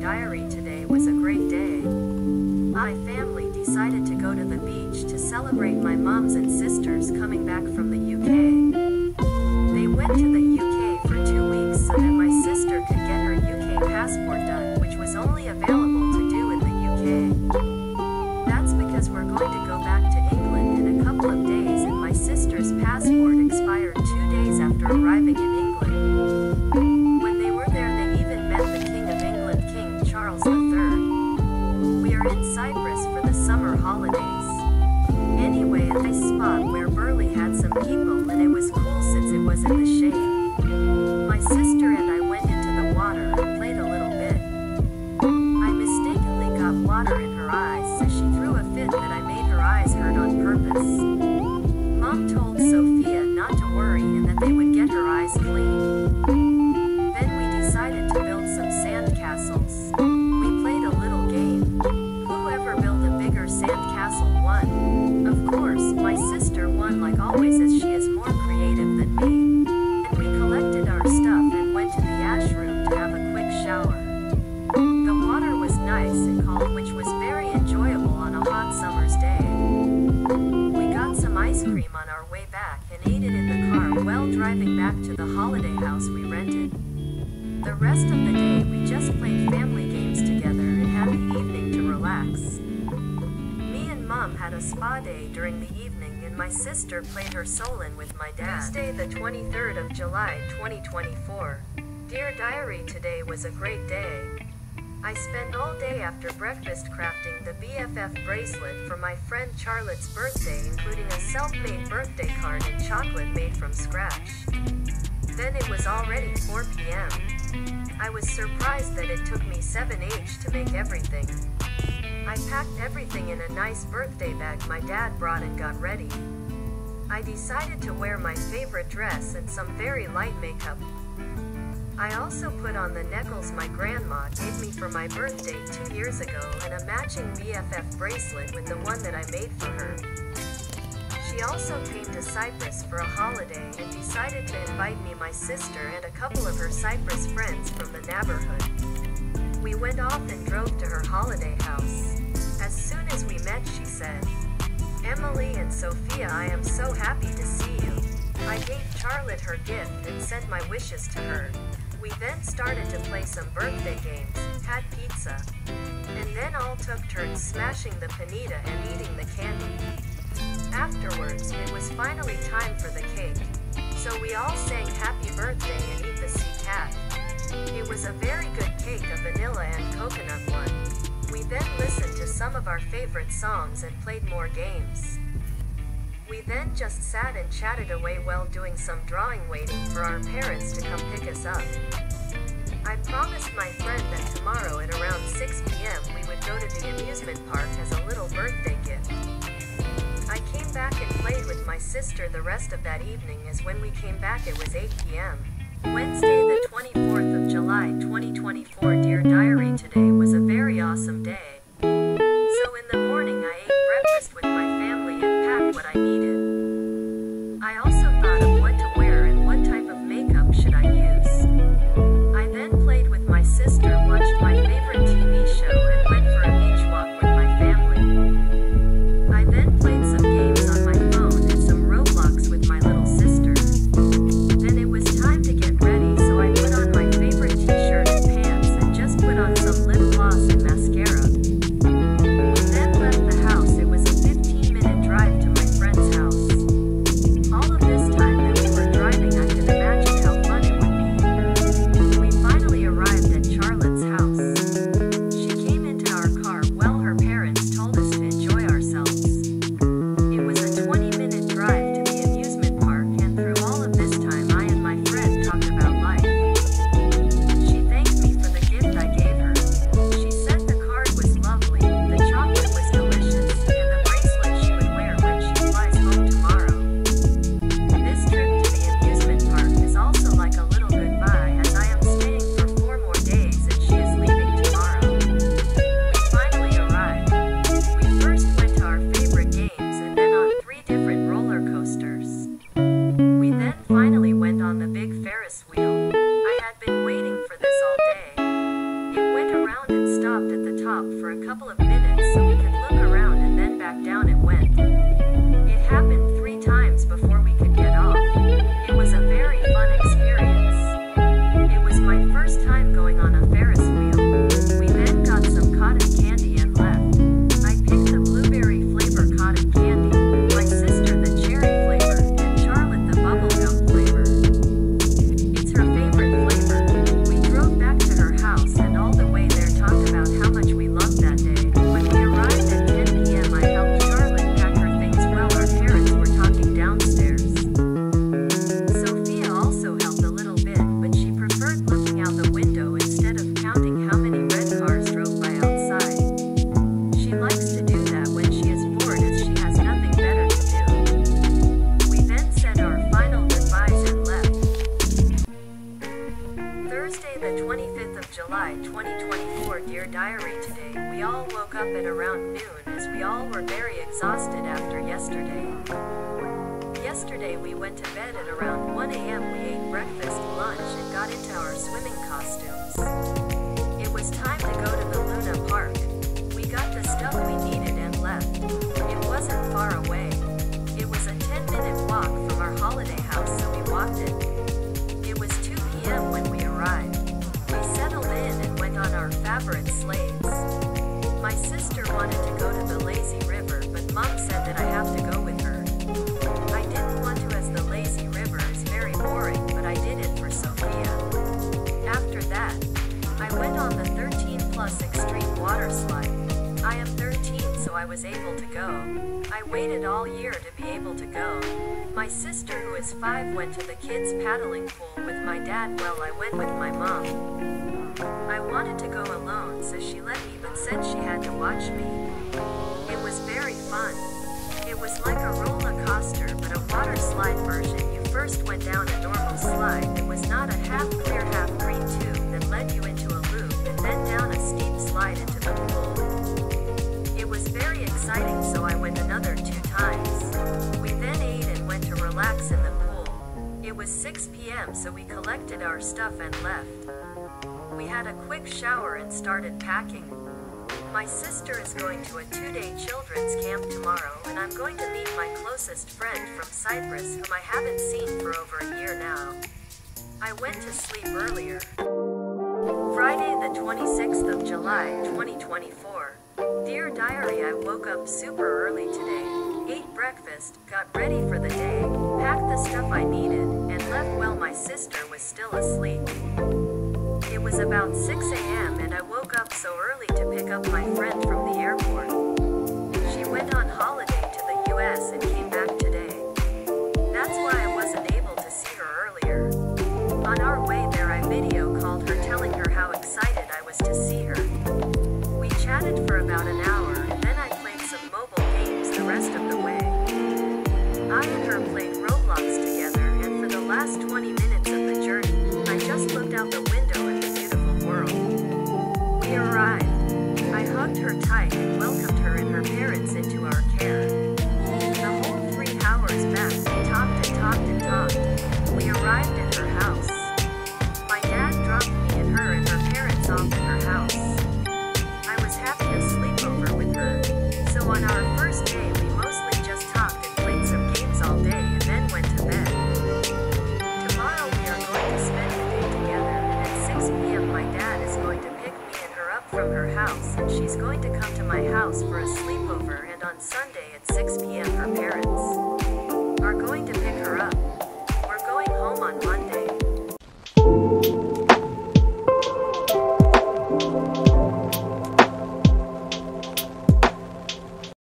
diary, today was a great day. My family decided to go to the beach to celebrate my mom's and sister's coming back from the UK. They went to the UK for 2 weeks so that my sister could get her UK passport done, which was only available to do in the UK. That's because we're going to go back to England in a couple of days, and my sister's passport expired 2 days after arriving in England. When they were there, they even met the King of England, King Charles III. We are in Cyprus for the summer holidays. Anyway, at this spot where Burley had some people, and it was cool since it was in the shade. My sister and I went into the water and played a little bit. I mistakenly got water in her eyes, so she threw a fit that I made her eyes hurt on purpose. Mom told Sophia not to worry and that they would get her eyes clean. Then we decided to build some sandcastles. We played a little game. Whoever built a bigger sandcastle won. Of course, my sister won like always, as she is more creative than me. And we collected our stuff and went to the ash room to have a quick shower. The water was nice and cold, which was very enjoyable on a hot summer's day. We got some ice cream on our way back and ate it in the car while driving back to the holiday house we rented. The rest of the day we just played family games together and had the evening to relax. Me and Mom had a spa day during the evening, and my sister played her Solon with my dad. Tuesday the 23rd of July 2024. Dear Diary, today was a great day. I spent all day after breakfast crafting the BFF bracelet for my friend Charlotte's birthday, including a self-made birthday card and chocolate made from scratch. Then it was already 4 p.m. I was surprised that it took me 7h to make everything. I packed everything in a nice birthday bag my dad brought and got ready. I decided to wear my favorite dress and some very light makeup. I also put on the necklace my grandma gave me for my birthday 2 years ago and a matching BFF bracelet with the one that I made for her. She also came to Cyprus for a holiday and decided to invite me, my sister, and a couple of her Cyprus friends from the neighborhood. We went off and drove to her holiday house. As soon as we met, she said, "Emily and Sophia, I am so happy to see you." I gave Charlotte her gift and sent my wishes to her. We then started to play some birthday games, had pizza, and then all took turns smashing the panita and eating the candy. Afterwards, it was finally time for the cake, so we all sang happy birthday and eat the sea cat. It was a very good cake, a vanilla and coconut one. We then listened to some of our favorite songs and played more games. We then just sat and chatted away while doing some drawing, waiting for our parents to come pick us up. I promised my friend that tomorrow at around 6 p.m. we would go to the amusement park as a little birthday gift. I came back and played with my sister the rest of that evening, as when we came back it was 8 p.m. Wednesday the 24th of July 2024. Dear Diary, today was a very awesome day. So in the morning I ate breakfast with my family and packed what I needed. I also thought of what to wear and what type of makeup should I use. I then played with my sister, watched my favorite TV show, and went for a beach walk with my family. I then played some games on my phone and some Roblox with my little sister. Then it was time to get ready, so I put on my favorite t-shirt and pants and just put on some lip gloss and mascara. We then left the house. It was a 15-minute drive to my friend's house. All of this time that we were driving, I could imagine how fun it would be. We finally arrived at Charlotte's house. She came into our car while her parents told us to enjoy ourselves. around noon as we all were very exhausted after yesterday. Yesterday we went to bed at around 1 a.m. We ate breakfast, lunch, and got into our swimming costumes. It was time to go to the Luna Park. We got the stuff we needed and left. It wasn't far away. It was a 10-minute walk from our holiday house, so we walked it. It was 2 p.m. when we arrived. We settled in and went on our favorite sleighs. My sister wanted to go to the lazy river, but Mom said that I have to go with her. I didn't want to, as the lazy river is very boring, but I did it for Sophia. After that, I went on the 13 plus extreme water slide. I am 13, so I was able to go. I waited all year to be able to go. My sister, who is 5, went to the kids' paddling pool with my dad while I went with my mom. I wanted to go alone, so she let me, but said she had to watch me. It was very fun. It was like a roller coaster, but a water slide version. You first went down a normal slide that was not a half clear, half green tube that led you into a loop, and then down a steep slide into the pool. It was very exciting, so I went another 2 times. We then ate and went to relax in the pool. It was 6 p.m., so we collected our stuff and left. We had a quick shower and started packing. My sister is going to a 2-day children's camp tomorrow, and I'm going to meet my closest friend from Cyprus, whom I haven't seen for over a year now. I went to sleep earlier. Friday the 26th of July, 2024. Dear Diary, I woke up super early today, ate breakfast, got ready for the day, packed the stuff I needed, and left while my sister was still asleep. It was about 6 a.m. and I woke up so early to pick up my friend from the airport. She went on holiday to the US and came back today. That's why I wasn't able to see her earlier. On our way there, I video called her telling her how excited I was to see her. We chatted for about an hour and then I played some mobile games the rest of the way. I and her played Roblox together, and for the last 20 minutes of the journey, I just looked out the window at the beautiful world. We arrived. I hugged her tight and welcomed her and her parents into our care. The whole 3 hours back, we talked and talked and talked. We arrived at her house. My dad dropped me and her parents off at her house. I was having a sleepover with her. So on our first day, we mostly just talked and played some games all day and then went to bed. Tomorrow we are going to spend the day together, and at 6 p.m. my dad is going to pick me and her up from her house, and she's going to come to my house for a sleepover, and on Sunday at 6 p.m. her parents.